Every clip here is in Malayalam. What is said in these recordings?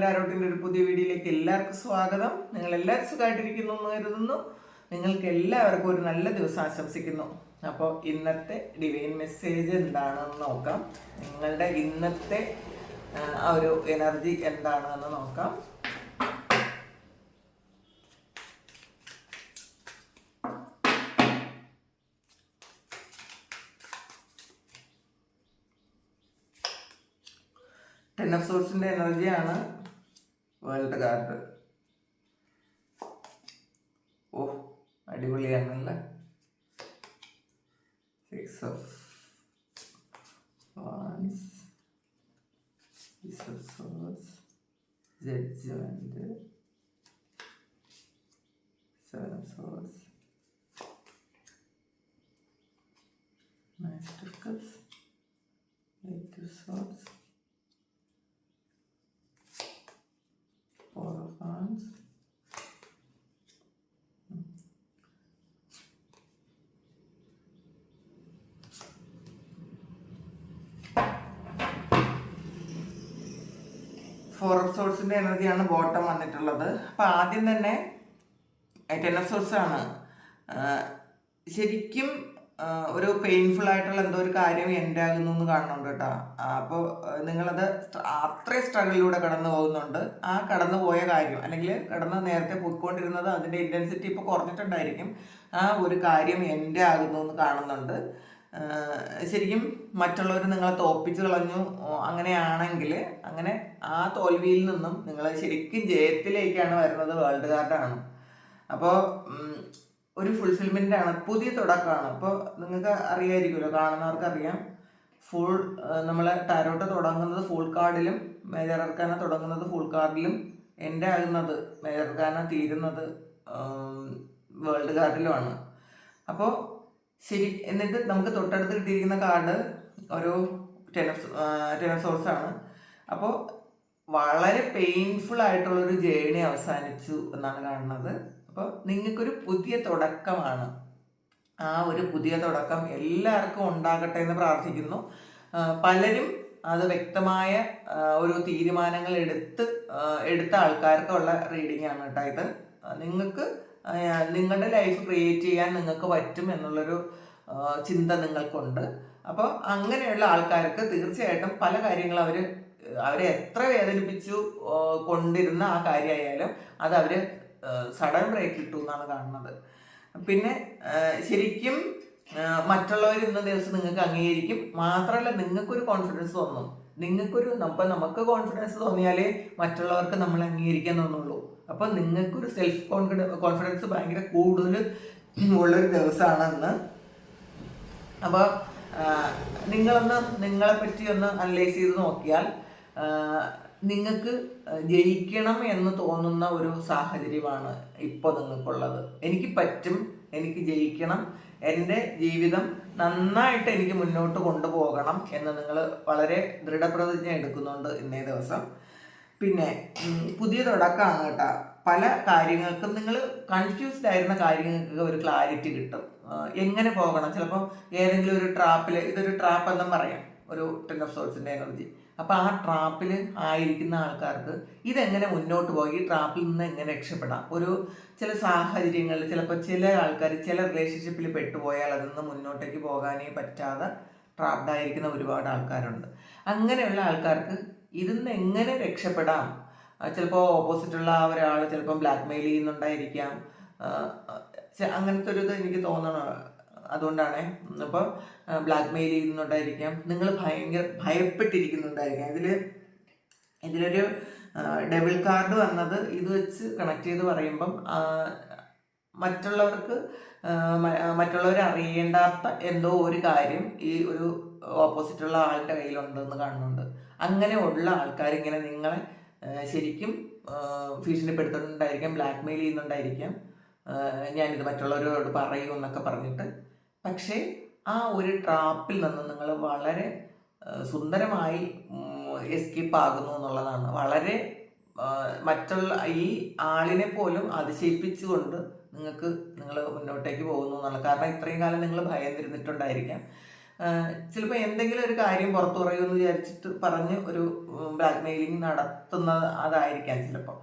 ടാരോട്ടിൻ്റെ ഒരു പുതിയ വീഡിയോയിലേക്ക് എല്ലാവർക്കും സ്വാഗതം. നിങ്ങൾ എല്ലാവരും സുഖമായിട്ടിരിക്കുന്നു എന്ന് കരുതുന്നു. നിങ്ങൾക്ക് എല്ലാവർക്കും ഒരു നല്ല ദിവസം ആശംസിക്കുന്നു. അപ്പോൾ ഇന്നത്തെ ഡിവൈൻ മെസ്സേജ് എന്താണെന്ന് നോക്കാം. നിങ്ങളുടെ ഇന്നത്തെ ആ ഒരു എനർജി എന്താണെന്ന് നോക്കാം. ടെൻ ഓഫ് സോർട്സിൻ്റെ എനർജിയാണ് വേൾഡ് കാർഡ്. ഓ അടിപൊളിയാണല്ലേ. Six of wands, six of swords, judgement, seven of swords, knight of cups, eight of swords, four of wands, four of സോർട്സിന്റെ എനർജിയാണ് ബോട്ടം വന്നിട്ടുള്ളത്. അപ്പൊ ആദ്യം തന്നെ ടെൻ ഓഫ് സോർട്സ് ആണ്. ശരിക്കും ഒരു പെയിൻഫുൾ ആയിട്ടുള്ള എന്തോ ഒരു കാര്യം എൻ്റെ ആകുന്നു എന്ന് കാണുന്നുണ്ട് കേട്ടോ. അപ്പോൾ നിങ്ങളത് അത്രയും സ്ട്രഗിളിലൂടെ കടന്നു പോകുന്നുണ്ട്. ആ കടന്നു പോയ കാര്യം അല്ലെങ്കിൽ നേരത്തെ പോയിക്കൊണ്ടിരുന്നത് അതിൻ്റെ ഇൻറ്റൻസിറ്റി ഇപ്പോൾ കുറഞ്ഞിട്ടുണ്ടായിരിക്കും. ആ ഒരു കാര്യം എൻ്റെ ആകുന്നു എന്ന് കാണുന്നുണ്ട്. ശരിക്കും മറ്റുള്ളവർ നിങ്ങളെ തോൽപ്പിച്ച് കളഞ്ഞു. അങ്ങനെയാണെങ്കിൽ അങ്ങനെ ആ തോൽവിയിൽ നിന്നും നിങ്ങൾ ശരിക്കും ജയത്തിലേക്കാണ് വരുന്നത്. വേൾഡ് കാർഡാണ്. അപ്പോൾ ഒരു ഫുൾഫിൽമെൻ്റ് ആണ്, പുതിയ തുടക്കമാണ്. അപ്പോൾ നിങ്ങൾക്ക് അറിയായിരിക്കുമല്ലോ, കാണുന്നവർക്ക് അറിയാം. നമ്മളെ ടാരോട്ട് തുടങ്ങുന്നത് ഫുൾ കാർഡിലും മേജർ അർക്കാന തുടങ്ങുന്നത് ഫുൾ കാർഡിലും എൻ്റെ ആകുന്നത് മേജർ അർക്കാന തീരുന്നത് വേൾഡ് കാർഡിലുമാണ്. അപ്പോൾ ശരി, എന്നിട്ട് നമുക്ക് തൊട്ടടുത്ത് കിട്ടിയിരിക്കുന്ന കാർഡ് ഒരു ടെൻ ഓഫ് സോർട്സ് ആണ്. അപ്പോൾ വളരെ പെയിൻഫുൾ ആയിട്ടുള്ളൊരു ജേർണി അവസാനിച്ചു എന്നാണ് കാണുന്നത്. അപ്പോൾ നിങ്ങൾക്കൊരു പുതിയ തുടക്കമാണ്. ആ ഒരു പുതിയ തുടക്കം എല്ലാവർക്കും ഉണ്ടാകട്ടെ എന്ന് പ്രാർത്ഥിക്കുന്നു. പലരും അത് വ്യക്തമായ ഒരു തീരുമാനങ്ങൾ എടുത്ത ആൾക്കാർക്കുള്ള റീഡിംഗ് ആണ് കേട്ടോ ഇത്. നിങ്ങൾക്ക് നിങ്ങളുടെ ലൈഫ് ക്രിയേറ്റ് ചെയ്യാൻ നിങ്ങൾക്ക് പറ്റും എന്നുള്ളൊരു ചിന്ത നിങ്ങൾക്കുണ്ട്. അപ്പോൾ അങ്ങനെയുള്ള ആൾക്കാർക്ക് തീർച്ചയായിട്ടും പല കാര്യങ്ങളും അവരെ എത്ര വേദനിപ്പിച്ചു കൊണ്ടിരുന്ന ആ കാര്യമായാലും അത് അവർ സഡൻ ബ്രേക്ക് ഇട്ടു എന്നാണ് കാണുന്നത്. പിന്നെ ശരിക്കും മറ്റുള്ളവർ ഇന്ന ദിവസം നിങ്ങൾക്ക് അംഗീകരിക്കും. മാത്രമല്ല നിങ്ങൾക്കൊരു കോൺഫിഡൻസ് തോന്നും. നമുക്ക് കോൺഫിഡൻസ് തോന്നിയാലേ മറ്റുള്ളവർക്ക് നമ്മൾ അംഗീകരിക്കാൻ തോന്നുള്ളൂ. അപ്പം നിങ്ങൾക്കൊരു സെൽഫ് കോൺഫിഡൻസ് ഭയങ്കര കൂടുതൽ ഉള്ളൊരു ദിവസമാണെന്ന്. അപ്പോൾ നിങ്ങളെ പറ്റി ഒന്ന് അനലൈസ് ചെയ്ത് നോക്കിയാൽ നിങ്ങൾക്ക് ജയിക്കണം എന്ന് തോന്നുന്ന ഒരു സാഹചര്യമാണ് ഇപ്പോൾ നിങ്ങൾക്കുള്ളത്. എനിക്ക് പറ്റും, എനിക്ക് ജയിക്കണം, എൻ്റെ ജീവിതം നന്നായിട്ട് എനിക്ക് മുന്നോട്ട് കൊണ്ടുപോകണം എന്ന് നിങ്ങൾ വളരെ ദൃഢപ്രതിജ്ഞ എടുക്കുന്നുണ്ട് ഇന്നേ ദിവസം. പിന്നെ പുതിയ തുടക്കമാണ് കേട്ടോ. പല കാര്യങ്ങൾക്കും നിങ്ങൾ കൺഫ്യൂസ്ഡ് ആയിരുന്ന കാര്യങ്ങൾക്ക് ഒരു ക്ലാരിറ്റി കിട്ടും. എങ്ങനെ പോകണം, ചിലപ്പോൾ ഏതെങ്കിലും ഒരു ഇതൊരു ട്രാപ്പ് എന്നും പറയാം, ഒരു ടെൻ ഓഫ് സോർട്സിൻ്റെ എനർജി. അപ്പോൾ ആ ട്രാപ്പിൽ ആയിരിക്കുന്ന ആൾക്കാർക്ക് ഇതെങ്ങനെ മുന്നോട്ട് പോകും, ഈ ട്രാപ്പിൽ നിന്ന് എങ്ങനെ രക്ഷപ്പെടാം. ചില സാഹചര്യങ്ങളിൽ ചിലപ്പോൾ ചില ആൾക്കാർ ചില റിലേഷൻഷിപ്പിൽ പെട്ടുപോയാൽ അതിൽ നിന്ന് മുന്നോട്ടേക്ക് പോകാനേ പറ്റാതെ ട്രാപ്ഡ് ആയിരിക്കുന്ന ഒരുപാട് ആൾക്കാരുണ്ട്. അങ്ങനെയുള്ള ആൾക്കാർക്ക് ഇതിന്ന് എങ്ങനെ രക്ഷപ്പെടാം. ചിലപ്പോൾ ഓപ്പോസിറ്റുള്ള ഒരാൾ ചിലപ്പം ബ്ലാക്ക് മെയിൽ ചെയ്യുന്നുണ്ടായിരിക്കാം. അങ്ങനത്തെ ഒരു ഇത് എനിക്ക് തോന്നണം. അതുകൊണ്ടാണ് അപ്പോൾ ബ്ലാക്ക് മെയിൽ ചെയ്യുന്നുണ്ടായിരിക്കാം. നിങ്ങൾ ഭയങ്കര ഭയപ്പെട്ടിരിക്കുന്നുണ്ടായിരിക്കാം. ഇതിലൊരു ഡബിൾ കാർഡ് വന്നത് ഇത് വെച്ച് കണക്ട് ചെയ്ത് പറയുമ്പം മറ്റുള്ളവർ അറിയേണ്ടാത്ത എന്തോ ഒരു കാര്യം ഈ ഒരു ഓപ്പോസിറ്റുള്ള ആളുടെ കയ്യിലുണ്ടെന്ന് കാണുന്നുണ്ട്. അങ്ങനെ ഉള്ള ആൾക്കാർ ഇങ്ങനെ നിങ്ങളെ ശരിക്കും ഭീഷണിപ്പെടുത്തുന്നുണ്ടായിരിക്കാം, ബ്ലാക്ക് മെയിൽ ചെയ്യുന്നുണ്ടായിരിക്കാം. ഞാനിത് മറ്റുള്ളവരോട് പറയൂ എന്നൊക്കെ പറഞ്ഞിട്ട്. പക്ഷേ ആ ഒരു ട്രാപ്പിൽ നിന്ന് നിങ്ങൾ വളരെ സുന്ദരമായി എസ്കേപ്പ് ആകുന്നു എന്നുള്ളതാണ്. വളരെ മറ്റുള്ള ഈ ആളിനെ പോലും അതിശയിപ്പിച്ചുകൊണ്ട് നിങ്ങൾ മുന്നോട്ടേക്ക് പോകുന്നു എന്നുള്ള. കാരണം ഇത്രയും കാലം നിങ്ങൾ ഭയന്നിരുന്നിട്ടുണ്ടായിരിക്കാം. ചിലപ്പോൾ എന്തെങ്കിലും ഒരു കാര്യം പുറത്തു പറയുമെന്ന് വിചാരിച്ചിട്ട് പറഞ്ഞ് ഒരു ബ്ലാക്ക് മെയിലിംഗ് നടത്തുന്നത് അതായിരിക്കാം ചിലപ്പോൾ.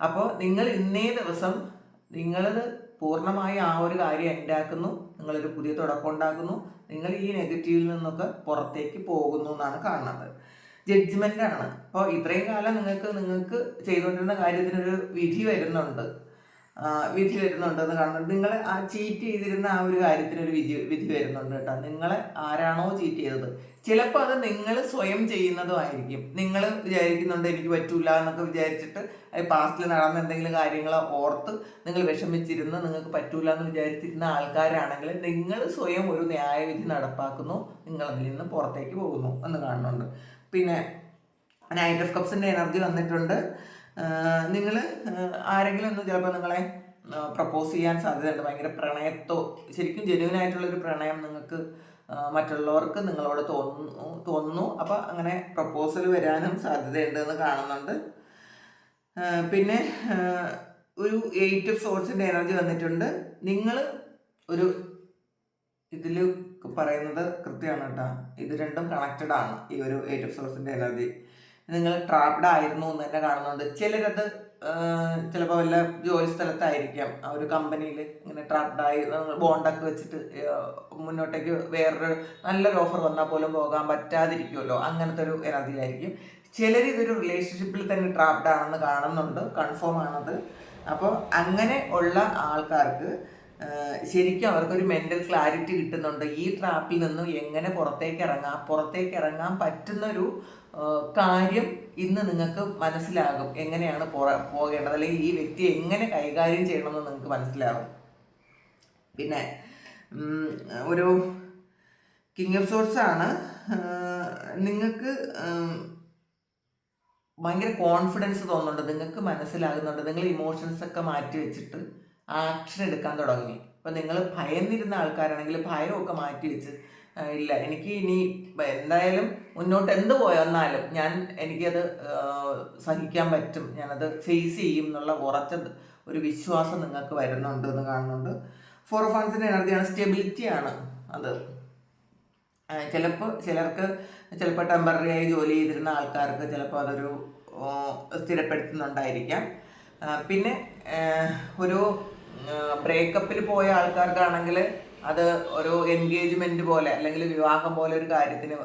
അപ്പോൾ നിങ്ങൾ ഇന്നേ ദിവസം നിങ്ങളത് പൂർണ്ണമായി ആ ഒരു കാര്യം എൻഡാക്കുന്നു, നിങ്ങളൊരു പുതിയ തുടക്കം ഉണ്ടാക്കുന്നു, നിങ്ങൾ ഈ നെഗറ്റീവിൽ നിന്നൊക്കെ പുറത്തേക്ക് പോകുന്നു എന്നാണ് കാണുന്നത്. ജഡ്ജ്മെൻ്റ് ആണ്. അപ്പോൾ ഇത്രയും കാലം നിങ്ങൾക്ക് ചെയ്തുകൊണ്ടിരുന്ന കാര്യത്തിനൊരു വിധി വരുന്നുണ്ട് എന്ന് കാണുന്നുണ്ട്. നിങ്ങൾ ആ ചീറ്റ് ചെയ്തിരുന്ന ആ ഒരു കാര്യത്തിനൊരു വിധി വരുന്നുണ്ട് കേട്ടോ. നിങ്ങളെ ആരാണോ ചീറ്റ് ചെയ്തത്, ചിലപ്പോൾ അത് നിങ്ങൾ സ്വയം ചെയ്യുന്നതുമായിരിക്കും. നിങ്ങൾ വിചാരിക്കുന്നുണ്ട് എനിക്ക് പറ്റൂല എന്നൊക്കെ വിചാരിച്ചിട്ട് പാസ്റ്റിൽ നടന്ന എന്തെങ്കിലും കാര്യങ്ങൾ ഓർത്ത് നിങ്ങൾ വിഷമിച്ചിരുന്ന് നിങ്ങൾക്ക് പറ്റൂല എന്ന് വിചാരിച്ചിരുന്ന ആൾക്കാരാണെങ്കിൽ നിങ്ങൾ സ്വയം ഒരു ന്യായവിധി നടപ്പാക്കുന്നു, നിങ്ങളതിൽ നിന്ന് പുറത്തേക്ക് പോകുന്നു എന്ന് കാണുന്നുണ്ട്. പിന്നെ നൈറ്റ് ഓഫ് കപ്സിൻ്റെ എനർജി വന്നിട്ടുണ്ട്. നിങ്ങൾ ആരെങ്കിലും ഒന്ന് ചിലപ്പോൾ നിങ്ങളെ പ്രപ്പോസ് ചെയ്യാൻ സാധ്യതയുണ്ട്. ഭയങ്കര പ്രണയത്തോ ശരിക്കും ജെന്യുവനായിട്ടുള്ളൊരു പ്രണയം നിങ്ങൾക്ക് മറ്റുള്ളവർക്ക് നിങ്ങളോട് തോന്നുന്നു. അപ്പോൾ അങ്ങനെ പ്രപ്പോസൽ വരാനും സാധ്യതയുണ്ട് എന്ന് കാണുന്നുണ്ട്. പിന്നെ ഒരു 8 ഓഫ് സോഴ്സിൻ്റെ എനർജി വന്നിട്ടുണ്ട്. നിങ്ങൾ ഒരു ഇതിൽ പറയുന്നത് കൃത്യമാണ് കേട്ടോ, ഇത് രണ്ടും കണക്റ്റഡ് ആണ്. ഈ ഒരു 8 ഓഫ് സോഴ്സിൻ്റെ എനർജി നിങ്ങൾ ട്രാപ്ഡ് ആയിരുന്നു എന്ന് തന്നെ കാണുന്നുണ്ട്. ചിലരത് ചിലപ്പോൾ വല്ല ജോലി സ്ഥലത്തായിരിക്കാം, ആ ഒരു കമ്പനിയിൽ ഇങ്ങനെ ട്രാപ്ഡായി ബോണ്ടൊക്കെ വെച്ചിട്ട് മുന്നോട്ടേക്ക് വേറൊരു നല്ലൊരു ഓഫർ വന്നാൽ പോലും പോകാൻ പറ്റാതിരിക്കുമല്ലോ, അങ്ങനത്തെ ഒരു എനർജി ആയിരിക്കും. ചിലർ ഇതൊരു റിലേഷൻഷിപ്പിൽ തന്നെ ട്രാപ്ഡ് ആണെന്ന് കാണുന്നുണ്ട്, കൺഫേം ആണത്. അപ്പോൾ അങ്ങനെ ഉള്ള ആൾക്കാർക്ക് ശരിക്കും അവർക്കൊരു മെൻ്റൽ ക്ലാരിറ്റി കിട്ടുന്നുണ്ട്. ഈ ട്രാപ്പിൽ നിന്നും എങ്ങനെ പുറത്തേക്ക് ഇറങ്ങാൻ പറ്റുന്നൊരു കാര്യം ഇന്ന് നിങ്ങൾക്ക് മനസ്സിലാകും. എങ്ങനെയാണ് പോകേണ്ടത്, അല്ലെങ്കിൽ ഈ വ്യക്തിയെ എങ്ങനെ കൈകാര്യം ചെയ്യണമെന്ന് നിങ്ങൾക്ക് മനസ്സിലാകും. പിന്നെ ഒരു കിങ് ഓഫ് സോർട്സ് ആണ്. നിങ്ങൾക്ക് ഭയങ്കര കോൺഫിഡൻസ് തോന്നുന്നുണ്ട്, നിങ്ങൾക്ക് മനസ്സിലാകുന്നുണ്ട്. നിങ്ങൾ ഇമോഷൻസ് ഒക്കെ മാറ്റി വെച്ചിട്ട് ആക്ഷൻ എടുക്കാൻ തുടങ്ങി. ഇപ്പം നിങ്ങൾ ഭയന്നിരുന്ന ആൾക്കാരാണെങ്കിൽ ഭയമൊക്കെ മാറ്റി വെച്ച് ഇല്ല എനിക്ക് ഇനി എന്തായാലും മുന്നോട്ട് എന്ത് പോയെന്നാലും എനിക്കത് സഹിക്കാൻ പറ്റും, ഞാനത് ഫേസ് ചെയ്യും എന്നുള്ള ഉറച്ച ഒരു വിശ്വാസം നിങ്ങൾക്ക് വരുന്നുണ്ട് എന്ന് കാണുന്നുണ്ട്. 4 ഓഫ് വാൻസിൻ്റെ എനർജിയാണ്, സ്റ്റെബിലിറ്റിയാണ് അത്. ചിലർക്ക് ടെമ്പററി ആയി ജോലി ചെയ്തിരുന്ന ആൾക്കാർക്ക് ചിലപ്പോൾ അതൊരു സ്ഥിരപ്പെടുത്തുന്നുണ്ടായിരിക്കാം. പിന്നെ ഒരു ബ്രേക്കപ്പിൽ പോയ ആൾക്കാർക്കാണെങ്കിൽ അത് ഒരു എൻഗേജ്മെൻറ്റ് പോലെ അല്ലെങ്കിൽ വിവാഹം പോലെ ഒരു കാര്യത്തിന്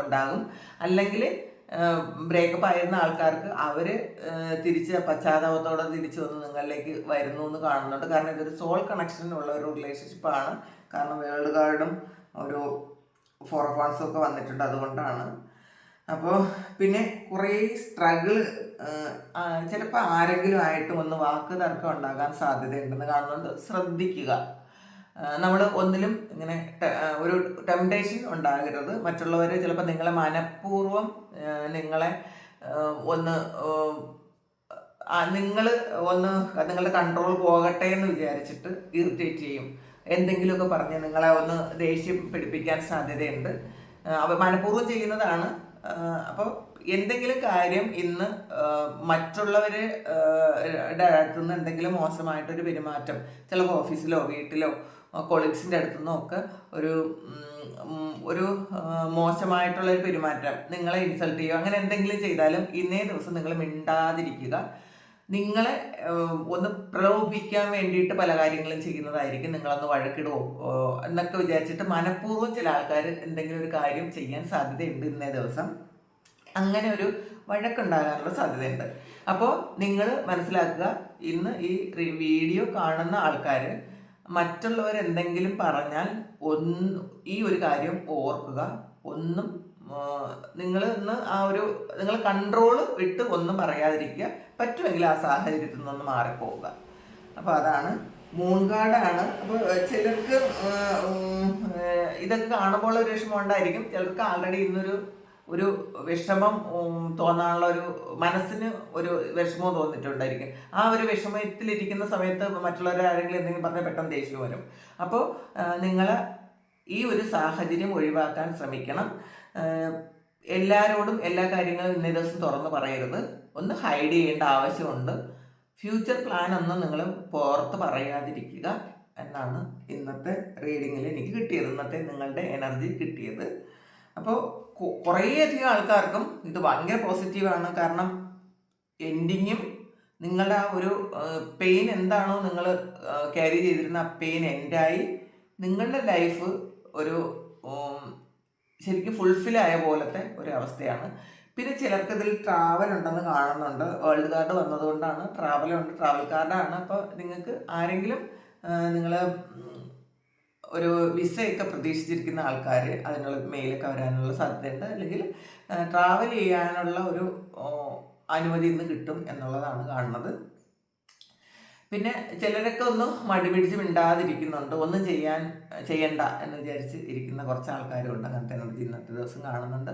ഉണ്ടാകും. അല്ലെങ്കിൽ ബ്രേക്കപ്പ് ആയിരുന്ന ആൾക്കാർക്ക് അവർ തിരിച്ച് പശ്ചാത്താപത്തോടെ തിരിച്ചു വന്ന് നിങ്ങളിലേക്ക് വരുന്നു എന്ന് കാണുന്നുണ്ട്. കാരണം ഇതൊരു സോൾ കണക്ഷനുള്ള ഒരു റിലേഷൻഷിപ്പാണ്. കാരണം വേൾഡ് കാർഡും ഒരു 4 ഓഫ് വാൻസും ഒക്കെ വന്നിട്ടുണ്ട്, അതുകൊണ്ടാണ്. അപ്പോൾ പിന്നെ കുറേ സ്ട്രഗിൾ ചിലപ്പോൾ ആരെങ്കിലും ആയിട്ട് ഒന്ന് വാക്ക് തർക്കം ഉണ്ടാകാൻ സാധ്യതയുണ്ടെന്ന് കാണുന്നുണ്ട്. ശ്രദ്ധിക്കുക, നമ്മൾ ഒന്നിലും ഇങ്ങനെ ഒരു ടെംപ്ടേഷൻ ഉണ്ടാകരുത്. മറ്റുള്ളവർ ചിലപ്പോൾ നിങ്ങളെ മനഃപൂർവ്വം നിങ്ങളെ നിങ്ങളുടെ കൺട്രോൾ പോകട്ടെ എന്ന് വിചാരിച്ചിട്ട് ഇറിറ്റേറ്റ് ചെയ്യും. എന്തെങ്കിലുമൊക്കെ പറഞ്ഞ് നിങ്ങളെ ഒന്ന് ദേഷ്യം പിടിപ്പിക്കാൻ സാധ്യതയുണ്ട്. അവ ചെയ്യുന്നതാണ്. അപ്പോൾ എന്തെങ്കിലും കാര്യം ഇന്ന് മറ്റുള്ളവരുടെ അടുത്തുനിന്ന് എന്തെങ്കിലും മോശമായിട്ടൊരു പെരുമാറ്റം, ചിലപ്പോൾ ഓഫീസിലോ വീട്ടിലോ കൊളീഗ്സിൻ്റെ അടുത്തുനിന്നോ ഒക്കെ ഒരു മോശമായിട്ടുള്ളൊരു പെരുമാറ്റം, നിങ്ങളെ ഇൻസൾട്ട് ചെയ്യുക, അങ്ങനെ എന്തെങ്കിലും ചെയ്താലും ഇന്നേ ദിവസം നിങ്ങൾ മിണ്ടാതിരിക്കുക. നിങ്ങളെ ഒന്ന് പ്രലോഭിക്കാൻ വേണ്ടിയിട്ട് പല കാര്യങ്ങളും ചെയ്യുന്നതായിരിക്കും. നിങ്ങളൊന്ന് വഴക്കിടുവോ എന്നൊക്കെ വിചാരിച്ചിട്ട് മനഃപൂർവ്വം ചില ആൾക്കാർ എന്തെങ്കിലും ഒരു കാര്യം ചെയ്യാൻ സാധ്യതയുണ്ട് ഇന്നേ ദിവസം. അങ്ങനെ ഒരു വഴക്കുണ്ടാകാനുള്ള സാധ്യതയുണ്ട്. അപ്പോൾ നിങ്ങൾ മനസ്സിലാക്കുക, ഇന്ന് ഈ വീഡിയോ കാണുന്ന ആൾക്കാർ മറ്റുള്ളവർ എന്തെങ്കിലും പറഞ്ഞാൽ ഈ ഒരു കാര്യം ഓർക്കുക. ഒന്നും നിങ്ങൾ ഇന്ന് നിങ്ങൾ കൺട്രോൾ വിട്ട് ഒന്നും പറയാതിരിക്കുക. പറ്റുമെങ്കിൽ ആ സാഹചര്യത്തിൽ നിന്നൊന്ന് മാറിപ്പോവുക. അപ്പോൾ അതാണ് മൂൺ കാർഡാണ്. അപ്പോൾ ചിലർക്ക് ഇതൊക്കെ കാണുമ്പോൾ ഒരു വിഷമം ഉണ്ടായിരിക്കും. ചിലർക്ക് ആൾറെഡി ഒരു വിഷമം തോന്നാനുള്ള ഒരു മനസ്സിന് ഒരു വിഷമവും തോന്നിയിട്ടുണ്ടായിരിക്കും. ആ ഒരു വിഷമത്തിലിരിക്കുന്ന സമയത്ത് മറ്റുള്ളവർ ആരെങ്കിലും എന്തെങ്കിലും പറഞ്ഞാൽ പെട്ടെന്ന് ദേഷ്യം വരും. അപ്പോൾ നിങ്ങൾ ഈ ഒരു സാഹചര്യം ഒഴിവാക്കാൻ ശ്രമിക്കണം. എല്ലാവരോടും എല്ലാ കാര്യങ്ങളും ഇന്നേ ദിവസം തുറന്ന് പറയരുത്. ഒന്ന് ഹൈഡ് ചെയ്യേണ്ട ആവശ്യമുണ്ട്. ഫ്യൂച്ചർ പ്ലാൻ ഒന്നും നിങ്ങൾ പുറത്ത് പറയാതിരിക്കുക. എന്നാണ് ഇന്നത്തെ റീഡിങ്ങിൽ എനിക്ക് കിട്ടിയത്, ഇന്നത്തെ നിങ്ങളുടെ എനർജി കിട്ടിയത്. അപ്പോൾ കുറേയധികം ആൾക്കാർക്കും ഇത് ഭയങ്കര പോസിറ്റീവാണ്. കാരണം എൻഡിങ്ങും നിങ്ങളുടെ ആ ഒരു പെയിൻ എന്താണോ നിങ്ങൾ ക്യാരി ചെയ്തിരുന്ന ആ പെയിൻ എൻഡായി നിങ്ങളുടെ ലൈഫ് ഒരു ശരിക്കും ഫുൾഫിൽ ആയ പോലത്തെ ഒരു അവസ്ഥയാണ്. പിന്നെ ചിലർക്ക് ഇതിൽ ട്രാവൽ ഉണ്ടെന്ന് കാണുന്നുണ്ട്. വേൾഡ് കാർഡ് വന്നതുകൊണ്ടാണ് ട്രാവലുണ്ട്, ട്രാവൽ കാർഡാണ്. അപ്പോൾ നിങ്ങൾക്ക് ആരെങ്കിലും നിങ്ങൾ ഒരു വിസയൊക്കെ പ്രതീക്ഷിച്ചിരിക്കുന്ന ആൾക്കാർ അതിനുള്ള മെയിലൊക്കെ വരാനുള്ള സാധ്യതയുണ്ട്. അല്ലെങ്കിൽ ട്രാവൽ ചെയ്യാനുള്ള ഒരു അനുമതി ഇന്ന് കിട്ടും എന്നുള്ളതാണ് കാണുന്നത്. പിന്നെ ചിലരൊക്കെ ഒന്ന് മടി പിടിച്ച് മിണ്ടാതിരിക്കുന്നുണ്ട്, ഒന്നും ചെയ്യണ്ട എന്ന് വിചാരിച്ച് ഇരിക്കുന്ന കുറച്ച് ആൾക്കാരുണ്ട്. അങ്ങനത്തെ എനർജി ഇന്നത്തെ ദിവസം കാണുന്നുണ്ട്.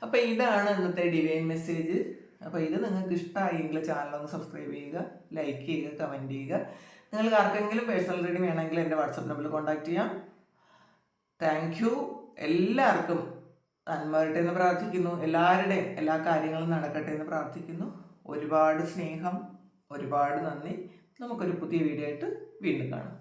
അപ്പോൾ ഇതാണ് ഇന്നത്തെ ഡിവൈൻ മെസ്സേജ്. അപ്പോൾ ഇത് നിങ്ങൾക്ക് ഇഷ്ടമായെങ്കിൽ ചാനലൊന്ന് സബ്സ്ക്രൈബ് ചെയ്യുക, ലൈക്ക് ചെയ്യുക, കമൻറ്റ് ചെയ്യുക. നിങ്ങൾക്ക് ആർക്കെങ്കിലും പേഴ്സണൽ റീഡിംഗ് വേണമെങ്കിൽ എൻ്റെ വാട്സപ്പ് നമ്പറിൽ കോൺടാക്ട് ചെയ്യാം. Thank you. എല്ലാവർക്കും നന്മ വരട്ടെ എന്ന് പ്രാർത്ഥിക്കുന്നു. എല്ലാവരുടെയും എല്ലാ കാര്യങ്ങളും നടക്കട്ടെ എന്ന് പ്രാർത്ഥിക്കുന്നു. ഒരുപാട് സ്നേഹം, ഒരുപാട് നന്ദി. നമുക്കൊരു പുതിയ വീഡിയോ ആയിട്ട് വീണ്ടും കാണാം.